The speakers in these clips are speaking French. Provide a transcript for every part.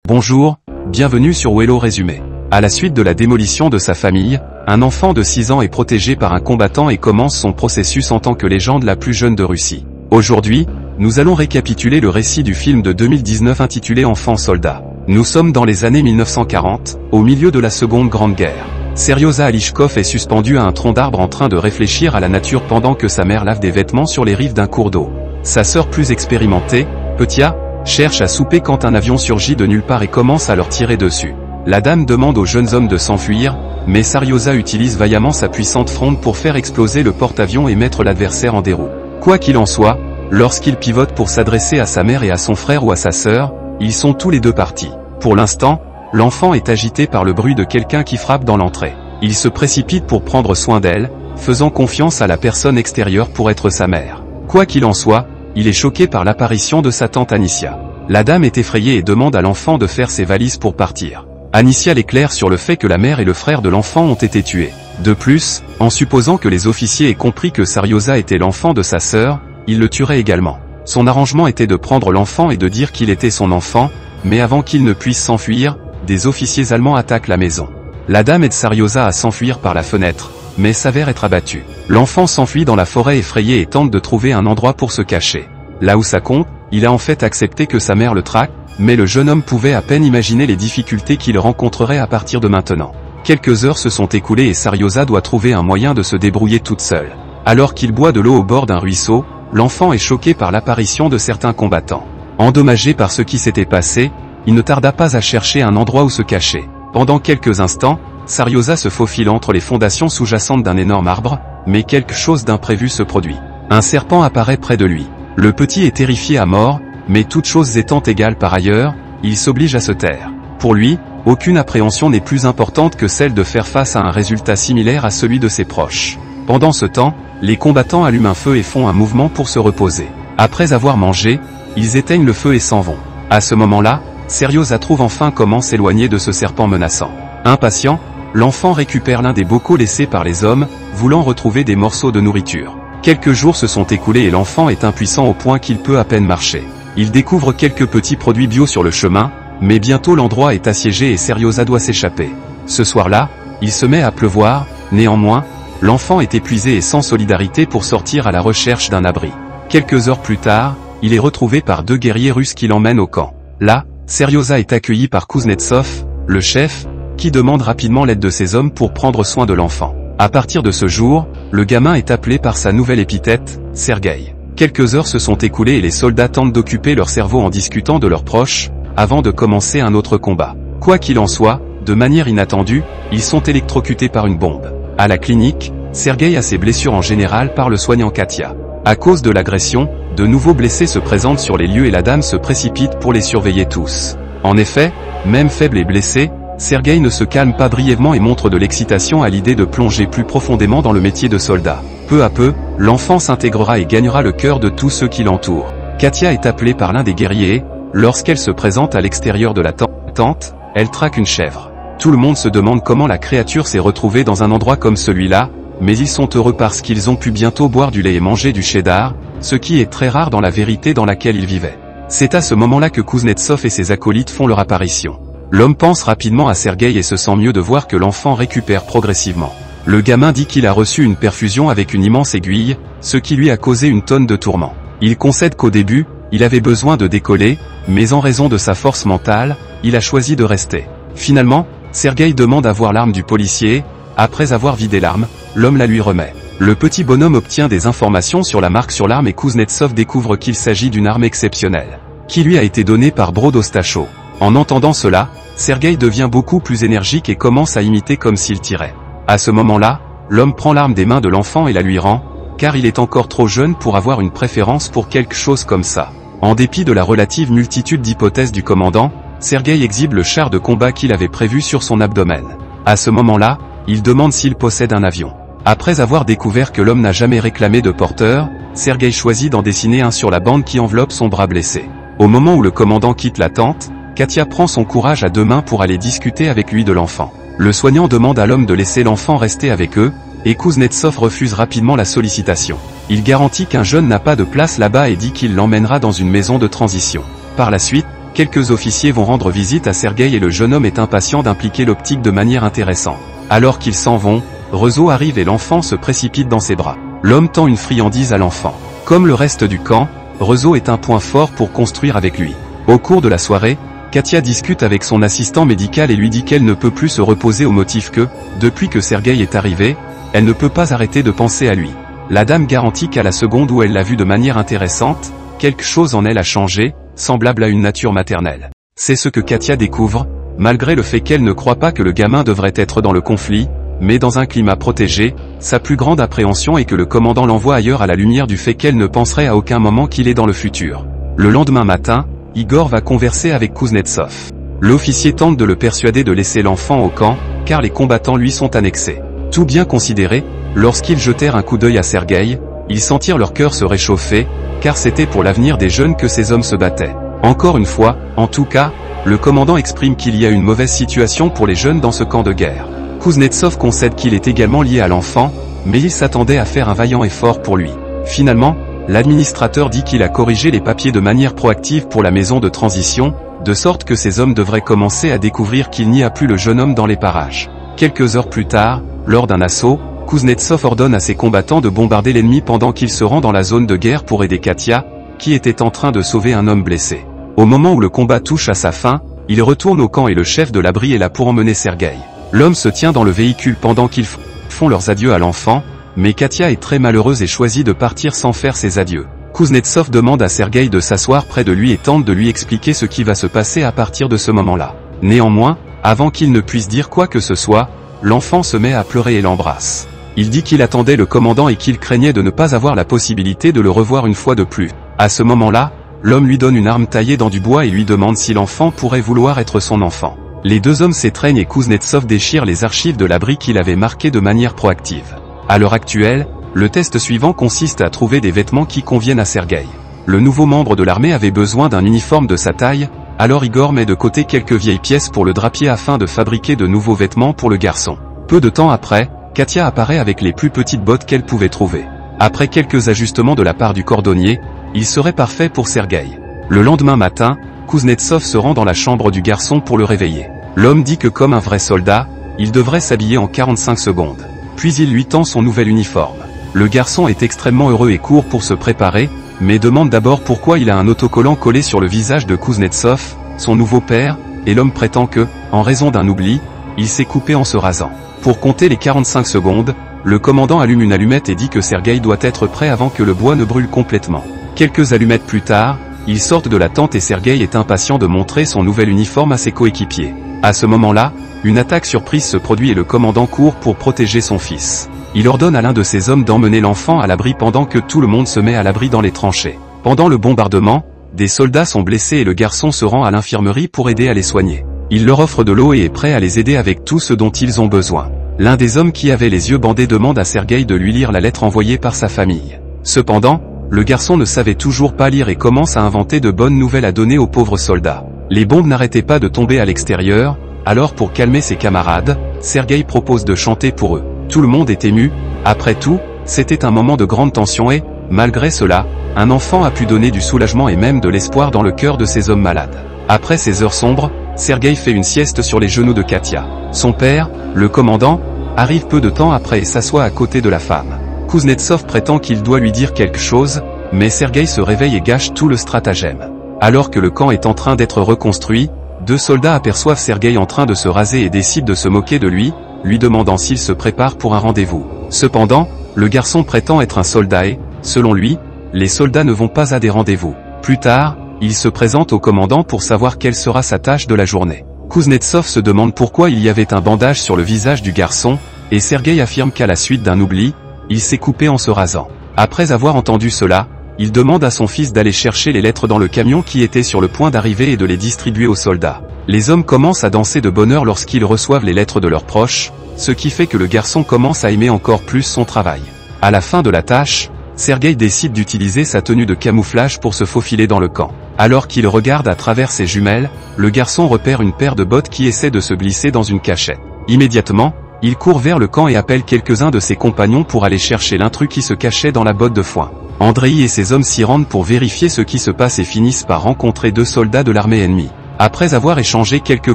Bonjour, bienvenue sur Hello Résumé. À la suite de la démolition de sa famille, un enfant de 6 ans est protégé par un combattant et commence son processus en tant que légende la plus jeune de Russie. Aujourd'hui, nous allons récapituler le récit du film de 2019 intitulé Enfant soldat. Nous sommes dans les années 1940, au milieu de la Seconde Grande Guerre. Seryoza Alishkov est suspendu à un tronc d'arbre en train de réfléchir à la nature pendant que sa mère lave des vêtements sur les rives d'un cours d'eau. Sa sœur plus expérimentée, Petia, cherche à souper quand un avion surgit de nulle part et commence à leur tirer dessus. La dame demande aux jeunes hommes de s'enfuir, mais Seryoza utilise vaillamment sa puissante fronde pour faire exploser le porte-avions et mettre l'adversaire en déroute. Quoi qu'il en soit, lorsqu'il pivote pour s'adresser à sa mère et à son frère ou à sa sœur, ils sont tous les deux partis. Pour l'instant, l'enfant est agité par le bruit de quelqu'un qui frappe dans l'entrée. Il se précipite pour prendre soin d'elle, faisant confiance à la personne extérieure pour être sa mère. Quoi qu'il en soit, il est choqué par l'apparition de sa tante Anicia. La dame est effrayée et demande à l'enfant de faire ses valises pour partir. Anicia l'éclaire sur le fait que la mère et le frère de l'enfant ont été tués. De plus, en supposant que les officiers aient compris que Seryoza était l'enfant de sa sœur, ils le tueraient également. Son arrangement était de prendre l'enfant et de dire qu'il était son enfant, mais avant qu'il ne puisse s'enfuir, des officiers allemands attaquent la maison. La dame aide Seryoza à s'enfuir par la fenêtre, mais s'avère être abattue. L'enfant s'enfuit dans la forêt effrayé et tente de trouver un endroit pour se cacher. Là où ça compte, il a en fait accepté que sa mère le traque, mais le jeune homme pouvait à peine imaginer les difficultés qu'il rencontrerait à partir de maintenant. Quelques heures se sont écoulées et Seryoza doit trouver un moyen de se débrouiller toute seule. Alors qu'il boit de l'eau au bord d'un ruisseau, l'enfant est choqué par l'apparition de certains combattants. Endommagé par ce qui s'était passé, il ne tarda pas à chercher un endroit où se cacher. Pendant quelques instants, Seryoza se faufile entre les fondations sous-jacentes d'un énorme arbre, mais quelque chose d'imprévu se produit. Un serpent apparaît près de lui. Le petit est terrifié à mort, mais toutes choses étant égales par ailleurs, il s'oblige à se taire. Pour lui, aucune appréhension n'est plus importante que celle de faire face à un résultat similaire à celui de ses proches. Pendant ce temps, les combattants allument un feu et font un mouvement pour se reposer. Après avoir mangé, ils éteignent le feu et s'en vont. À ce moment-là, Seryoza trouve enfin comment s'éloigner de ce serpent menaçant. Impatient, l'enfant récupère l'un des bocaux laissés par les hommes, voulant retrouver des morceaux de nourriture. Quelques jours se sont écoulés et l'enfant est impuissant au point qu'il peut à peine marcher. Il découvre quelques petits produits bio sur le chemin, mais bientôt l'endroit est assiégé et Seryoza doit s'échapper. Ce soir-là, il se met à pleuvoir, néanmoins, l'enfant est épuisé et sans solidarité pour sortir à la recherche d'un abri. Quelques heures plus tard, il est retrouvé par 2 guerriers russes qui l'emmènent au camp. Là, Seryoza est accueilli par Kuznetsov, le chef, qui demande rapidement l'aide de ses hommes pour prendre soin de l'enfant. À partir de ce jour, le gamin est appelé par sa nouvelle épithète, Sergueï. Quelques heures se sont écoulées et les soldats tentent d'occuper leur cerveau en discutant de leurs proches, avant de commencer un autre combat. Quoi qu'il en soit, de manière inattendue, ils sont électrocutés par une bombe. À la clinique, Sergueï a ses blessures en général par le soignant Katia. À cause de l'agression, de nouveaux blessés se présentent sur les lieux et la dame se précipite pour les surveiller tous. En effet, même faible et blessé, Sergueï ne se calme pas brièvement et montre de l'excitation à l'idée de plonger plus profondément dans le métier de soldat. Peu à peu, l'enfant s'intégrera et gagnera le cœur de tous ceux qui l'entourent. Katia est appelée par l'un des guerriers et, lorsqu'elle se présente à l'extérieur de la tente, elle traque une chèvre. Tout le monde se demande comment la créature s'est retrouvée dans un endroit comme celui-là, mais ils sont heureux parce qu'ils ont pu bientôt boire du lait et manger du cheddar, ce qui est très rare dans la vérité dans laquelle ils vivaient. C'est à ce moment-là que Kuznetsov et ses acolytes font leur apparition. L'homme pense rapidement à Sergueï et se sent mieux de voir que l'enfant récupère progressivement. Le gamin dit qu'il a reçu une perfusion avec une immense aiguille, ce qui lui a causé une tonne de tourments. Il concède qu'au début, il avait besoin de décoller, mais en raison de sa force mentale, il a choisi de rester. Finalement, Sergueï demande à voir l'arme du policier, après avoir vidé l'arme, l'homme la lui remet. Le petit bonhomme obtient des informations sur la marque sur l'arme et Kuznetsov découvre qu'il s'agit d'une arme exceptionnelle, qui lui a été donnée par Brodostacho. En entendant cela, Sergueï devient beaucoup plus énergique et commence à imiter comme s'il tirait. À ce moment-là, l'homme prend l'arme des mains de l'enfant et la lui rend, car il est encore trop jeune pour avoir une préférence pour quelque chose comme ça. En dépit de la relative multitude d'hypothèses du commandant, Sergueï exhibe le char de combat qu'il avait prévu sur son abdomen. À ce moment-là, il demande s'il possède un avion. Après avoir découvert que l'homme n'a jamais réclamé de porteur, Sergueï choisit d'en dessiner un sur la bande qui enveloppe son bras blessé. Au moment où le commandant quitte la tente, Katia prend son courage à 2 mains pour aller discuter avec lui de l'enfant. Le soignant demande à l'homme de laisser l'enfant rester avec eux, et Kuznetsov refuse rapidement la sollicitation. Il garantit qu'un jeune n'a pas de place là-bas et dit qu'il l'emmènera dans une maison de transition. Par la suite, Quelques officiers vont rendre visite à Sergueï et le jeune homme est impatient d'impliquer l'optique de manière intéressante. Alors qu'ils s'en vont, Rezo arrive et l'enfant se précipite dans ses bras. L'homme tend une friandise à l'enfant. Comme le reste du camp, Rezo est un point fort pour construire avec lui. Au cours de la soirée, Katia discute avec son assistant médical et lui dit qu'elle ne peut plus se reposer au motif que, depuis que Sergueï est arrivé, elle ne peut pas arrêter de penser à lui. La dame garantit qu'à la seconde où elle l'a vu de manière intéressante, quelque chose en elle a changé, semblable à une nature maternelle. C'est ce que Katia découvre, malgré le fait qu'elle ne croit pas que le gamin devrait être dans le conflit, mais dans un climat protégé. Sa plus grande appréhension est que le commandant l'envoie ailleurs à la lumière du fait qu'elle ne penserait à aucun moment qu'il est dans le futur. Le lendemain matin, Igor va converser avec Kuznetsov. L'officier tente de le persuader de laisser l'enfant au camp, car les combattants lui sont annexés. Tout bien considéré, lorsqu'ils jetèrent un coup d'œil à Sergueï, ils sentirent leur cœur se réchauffer, car c'était pour l'avenir des jeunes que ces hommes se battaient. Encore une fois, en tout cas, le commandant exprime qu'il y a une mauvaise situation pour les jeunes dans ce camp de guerre. Kuznetsov concède qu'il est également lié à l'enfant, mais il s'attendait à faire un vaillant effort pour lui. Finalement, l'administrateur dit qu'il a corrigé les papiers de manière proactive pour la maison de transition, de sorte que ces hommes devraient commencer à découvrir qu'il n'y a plus le jeune homme dans les parages. Quelques heures plus tard, lors d'un assaut, Kuznetsov ordonne à ses combattants de bombarder l'ennemi pendant qu'il se rend dans la zone de guerre pour aider Katia, qui était en train de sauver un homme blessé. Au moment où le combat touche à sa fin, il retourne au camp et le chef de l'abri est là pour emmener Sergueï. L'homme se tient dans le véhicule pendant qu'ils font leurs adieux à l'enfant, mais Katia est très malheureuse et choisit de partir sans faire ses adieux. Kuznetsov demande à Sergueï de s'asseoir près de lui et tente de lui expliquer ce qui va se passer à partir de ce moment-là. Néanmoins, avant qu'il ne puisse dire quoi que ce soit, l'enfant se met à pleurer et l'embrasse. Il dit qu'il attendait le commandant et qu'il craignait de ne pas avoir la possibilité de le revoir une fois de plus. À ce moment-là, l'homme lui donne une arme taillée dans du bois et lui demande si l'enfant pourrait vouloir être son enfant. Les deux hommes s'étreignent et Kuznetsov déchire les archives de l'abri qu'il avait marquées de manière proactive. À l'heure actuelle, le test suivant consiste à trouver des vêtements qui conviennent à Sergueï. Le nouveau membre de l'armée avait besoin d'un uniforme de sa taille, alors Igor met de côté quelques vieilles pièces pour le drapier afin de fabriquer de nouveaux vêtements pour le garçon. Peu de temps après, Katia apparaît avec les plus petites bottes qu'elle pouvait trouver. Après quelques ajustements de la part du cordonnier, il serait parfait pour Sergueï. Le lendemain matin, Kuznetsov se rend dans la chambre du garçon pour le réveiller. L'homme dit que comme un vrai soldat, il devrait s'habiller en 45 secondes. Puis il lui tend son nouvel uniforme. Le garçon est extrêmement heureux et court pour se préparer, mais demande d'abord pourquoi il a un autocollant collé sur le visage de Kuznetsov, son nouveau père, et l'homme prétend que, en raison d'un oubli, il s'est coupé en se rasant. Pour compter les 45 secondes, le commandant allume une allumette et dit que Sergueï doit être prêt avant que le bois ne brûle complètement. Quelques allumettes plus tard, ils sortent de la tente et Sergueï est impatient de montrer son nouvel uniforme à ses coéquipiers. À ce moment-là, une attaque surprise se produit et le commandant court pour protéger son fils. Il ordonne à l'un de ses hommes d'emmener l'enfant à l'abri pendant que tout le monde se met à l'abri dans les tranchées. Pendant le bombardement, des soldats sont blessés et le garçon se rend à l'infirmerie pour aider à les soigner. Il leur offre de l'eau et est prêt à les aider avec tout ce dont ils ont besoin. L'un des hommes qui avait les yeux bandés demande à Sergueï de lui lire la lettre envoyée par sa famille. Cependant, le garçon ne savait toujours pas lire et commence à inventer de bonnes nouvelles à donner aux pauvres soldats. Les bombes n'arrêtaient pas de tomber à l'extérieur, alors pour calmer ses camarades, Sergueï propose de chanter pour eux. Tout le monde est ému, après tout, c'était un moment de grande tension et, malgré cela, un enfant a pu donner du soulagement et même de l'espoir dans le cœur de ces hommes malades. Après ces heures sombres, Sergueï fait une sieste sur les genoux de Katia. Son père, le commandant, arrive peu de temps après et s'assoit à côté de la femme. Kuznetsov prétend qu'il doit lui dire quelque chose, mais Sergueï se réveille et gâche tout le stratagème. Alors que le camp est en train d'être reconstruit, deux soldats aperçoivent Sergueï en train de se raser et décident de se moquer de lui, lui demandant s'il se prépare pour un rendez-vous. Cependant, le garçon prétend être un soldat et, selon lui, les soldats ne vont pas à des rendez-vous. Plus tard, il se présente au commandant pour savoir quelle sera sa tâche de la journée. Kuznetsov se demande pourquoi il y avait un bandage sur le visage du garçon, et Sergueï affirme qu'à la suite d'un oubli, il s'est coupé en se rasant. Après avoir entendu cela, il demande à son fils d'aller chercher les lettres dans le camion qui était sur le point d'arriver et de les distribuer aux soldats. Les hommes commencent à danser de bonheur lorsqu'ils reçoivent les lettres de leurs proches, ce qui fait que le garçon commence à aimer encore plus son travail. À la fin de la tâche, Sergueï décide d'utiliser sa tenue de camouflage pour se faufiler dans le camp. Alors qu'il regarde à travers ses jumelles, le garçon repère une paire de bottes qui essaie de se glisser dans une cachette. Immédiatement, Il court vers le camp et appelle quelques-uns de ses compagnons pour aller chercher l'intrus qui se cachait dans la botte de foin. Andrei et ses hommes s'y rendent pour vérifier ce qui se passe et finissent par rencontrer 2 soldats de l'armée ennemie. Après avoir échangé quelques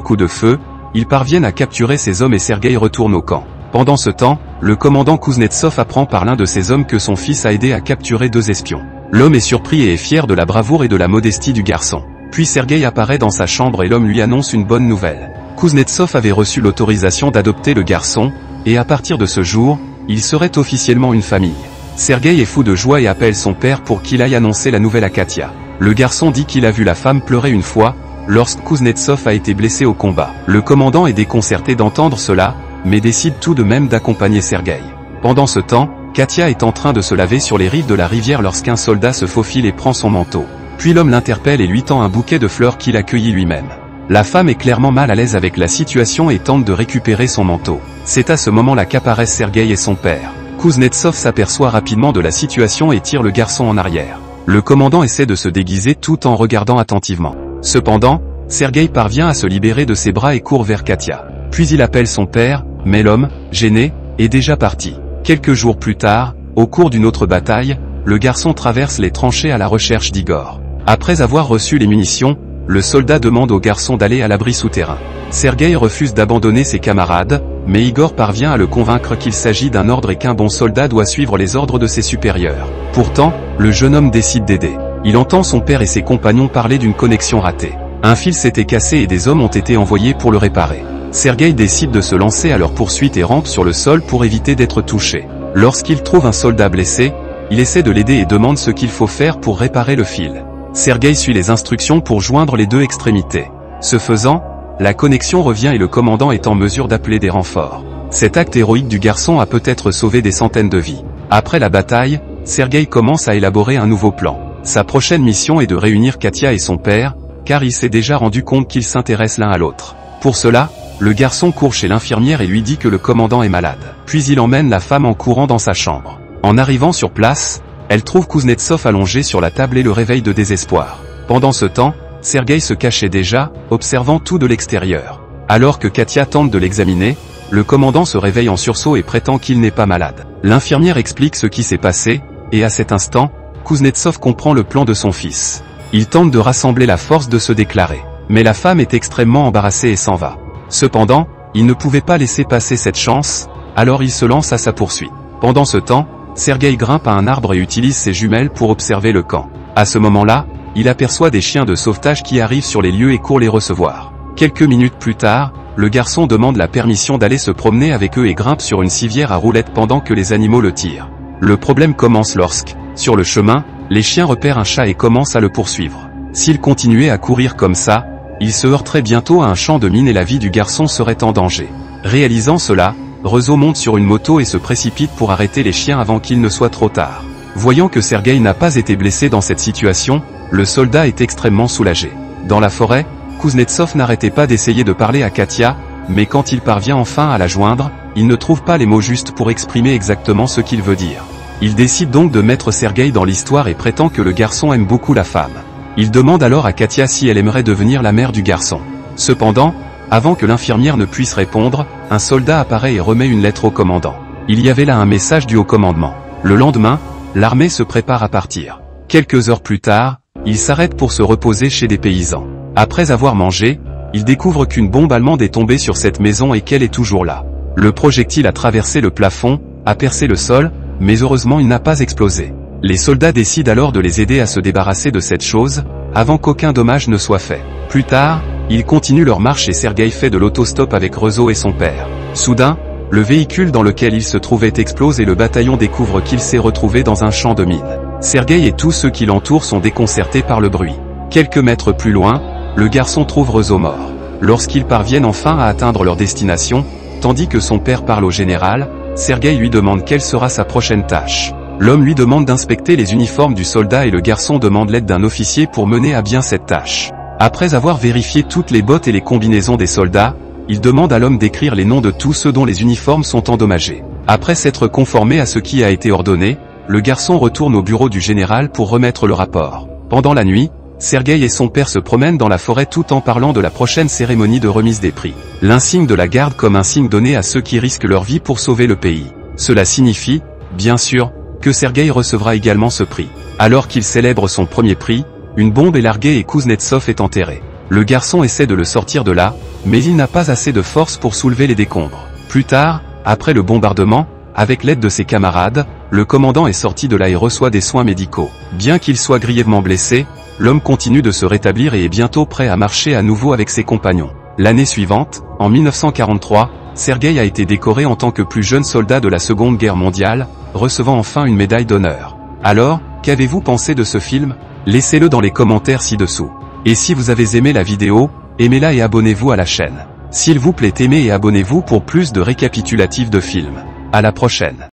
coups de feu, ils parviennent à capturer ces hommes et Sergueï retourne au camp. Pendant ce temps, le commandant Kuznetsov apprend par l'un de ses hommes que son fils a aidé à capturer 2 espions. L'homme est surpris et est fier de la bravoure et de la modestie du garçon. Puis Sergueï apparaît dans sa chambre et l'homme lui annonce une bonne nouvelle. Kuznetsov avait reçu l'autorisation d'adopter le garçon, et à partir de ce jour, il serait officiellement une famille. Sergueï est fou de joie et appelle son père pour qu'il aille annoncer la nouvelle à Katia. Le garçon dit qu'il a vu la femme pleurer une fois, lorsque Kuznetsov a été blessé au combat. Le commandant est déconcerté d'entendre cela, mais décide tout de même d'accompagner Sergueï. Pendant ce temps, Katia est en train de se laver sur les rives de la rivière lorsqu'un soldat se faufile et prend son manteau. Puis l'homme l'interpelle et lui tend un bouquet de fleurs qu'il accueillit lui-même. La femme est clairement mal à l'aise avec la situation et tente de récupérer son manteau. C'est à ce moment-là qu'apparaissent Sergueï et son père. Kuznetsov s'aperçoit rapidement de la situation et tire le garçon en arrière. Le commandant essaie de se déguiser tout en regardant attentivement. Cependant, Sergueï parvient à se libérer de ses bras et court vers Katia. Puis il appelle son père, mais l'homme, gêné, est déjà parti. Quelques jours plus tard, au cours d'une autre bataille, le garçon traverse les tranchées à la recherche d'Igor. Après avoir reçu les munitions, le soldat demande au garçon d'aller à l'abri souterrain. Sergueï refuse d'abandonner ses camarades, mais Igor parvient à le convaincre qu'il s'agit d'un ordre et qu'un bon soldat doit suivre les ordres de ses supérieurs. Pourtant, le jeune homme décide d'aider. Il entend son père et ses compagnons parler d'une connexion ratée. Un fil s'était cassé et des hommes ont été envoyés pour le réparer. Sergueï décide de se lancer à leur poursuite et rampe sur le sol pour éviter d'être touché. Lorsqu'il trouve un soldat blessé, il essaie de l'aider et demande ce qu'il faut faire pour réparer le fil. Sergueï suit les instructions pour joindre les 2 extrémités. Ce faisant, la connexion revient et le commandant est en mesure d'appeler des renforts. Cet acte héroïque du garçon a peut-être sauvé des centaines de vies. Après la bataille, Sergueï commence à élaborer un nouveau plan. Sa prochaine mission est de réunir Katia et son père, car il s'est déjà rendu compte qu'ils s'intéressent l'un à l'autre. Pour cela, le garçon court chez l'infirmière et lui dit que le commandant est malade. Puis il emmène la femme en courant dans sa chambre. En arrivant sur place, elle trouve Kuznetsov allongé sur la table et le réveille de désespoir. Pendant ce temps, Sergueï se cachait déjà, observant tout de l'extérieur. Alors que Katia tente de l'examiner, le commandant se réveille en sursaut et prétend qu'il n'est pas malade. L'infirmière explique ce qui s'est passé, et à cet instant, Kuznetsov comprend le plan de son fils. Il tente de rassembler la force de se déclarer. Mais la femme est extrêmement embarrassée et s'en va. Cependant, il ne pouvait pas laisser passer cette chance, alors il se lance à sa poursuite. Pendant ce temps, Sergueï grimpe à un arbre et utilise ses jumelles pour observer le camp. À ce moment-là, il aperçoit des chiens de sauvetage qui arrivent sur les lieux et court les recevoir. Quelques minutes plus tard, le garçon demande la permission d'aller se promener avec eux et grimpe sur une civière à roulettes pendant que les animaux le tirent. Le problème commence lorsque, sur le chemin, les chiens repèrent un chat et commencent à le poursuivre. S'il continuait à courir comme ça, il se heurterait bientôt à un champ de mine et la vie du garçon serait en danger. Réalisant cela, Rezo monte sur une moto et se précipite pour arrêter les chiens avant qu'il ne soit trop tard. Voyant que Sergueï n'a pas été blessé dans cette situation, le soldat est extrêmement soulagé. Dans la forêt, Kuznetsov n'arrêtait pas d'essayer de parler à Katia, mais quand il parvient enfin à la joindre, il ne trouve pas les mots justes pour exprimer exactement ce qu'il veut dire. Il décide donc de mettre Sergueï dans l'histoire et prétend que le garçon aime beaucoup la femme. Il demande alors à Katia si elle aimerait devenir la mère du garçon. Cependant, avant que l'infirmière ne puisse répondre, un soldat apparaît et remet une lettre au commandant. Il y avait là un message du haut commandement. Le lendemain, l'armée se prépare à partir. Quelques heures plus tard, il s'arrête pour se reposer chez des paysans. Après avoir mangé, il découvre qu'une bombe allemande est tombée sur cette maison et qu'elle est toujours là. Le projectile a traversé le plafond, a percé le sol, mais heureusement il n'a pas explosé. Les soldats décident alors de les aider à se débarrasser de cette chose, avant qu'aucun dommage ne soit fait. Plus tard, ils continuent leur marche et Sergueï fait de l'autostop avec Rezo et son père. Soudain, le véhicule dans lequel il se trouvait explose et le bataillon découvre qu'il s'est retrouvé dans un champ de mine. Sergueï et tous ceux qui l'entourent sont déconcertés par le bruit. Quelques mètres plus loin, le garçon trouve Rezo mort. Lorsqu'ils parviennent enfin à atteindre leur destination, tandis que son père parle au général, Sergueï lui demande quelle sera sa prochaine tâche. L'homme lui demande d'inspecter les uniformes du soldat et le garçon demande l'aide d'un officier pour mener à bien cette tâche. Après avoir vérifié toutes les bottes et les combinaisons des soldats, il demande à l'homme d'écrire les noms de tous ceux dont les uniformes sont endommagés. Après s'être conformé à ce qui a été ordonné, le garçon retourne au bureau du général pour remettre le rapport. Pendant la nuit, Sergueï et son père se promènent dans la forêt tout en parlant de la prochaine cérémonie de remise des prix. L'insigne de la garde comme un signe donné à ceux qui risquent leur vie pour sauver le pays. Cela signifie, bien sûr, que Sergueï recevra également ce prix. Alors qu'il célèbre son premier prix, une bombe est larguée et Kuznetsov est enterré. Le garçon essaie de le sortir de là, mais il n'a pas assez de force pour soulever les décombres. Plus tard, après le bombardement, avec l'aide de ses camarades, le commandant est sorti de là et reçoit des soins médicaux. Bien qu'il soit grièvement blessé, l'homme continue de se rétablir et est bientôt prêt à marcher à nouveau avec ses compagnons. L'année suivante, en 1943, Sergueï a été décoré en tant que plus jeune soldat de la Seconde Guerre mondiale, recevant enfin une médaille d'honneur. Alors, qu'avez-vous pensé de ce film? Laissez-le dans les commentaires ci-dessous. Et si vous avez aimé la vidéo, aimez-la et abonnez-vous à la chaîne. S'il vous plaît, aimez et abonnez-vous pour plus de récapitulatifs de films. À la prochaine.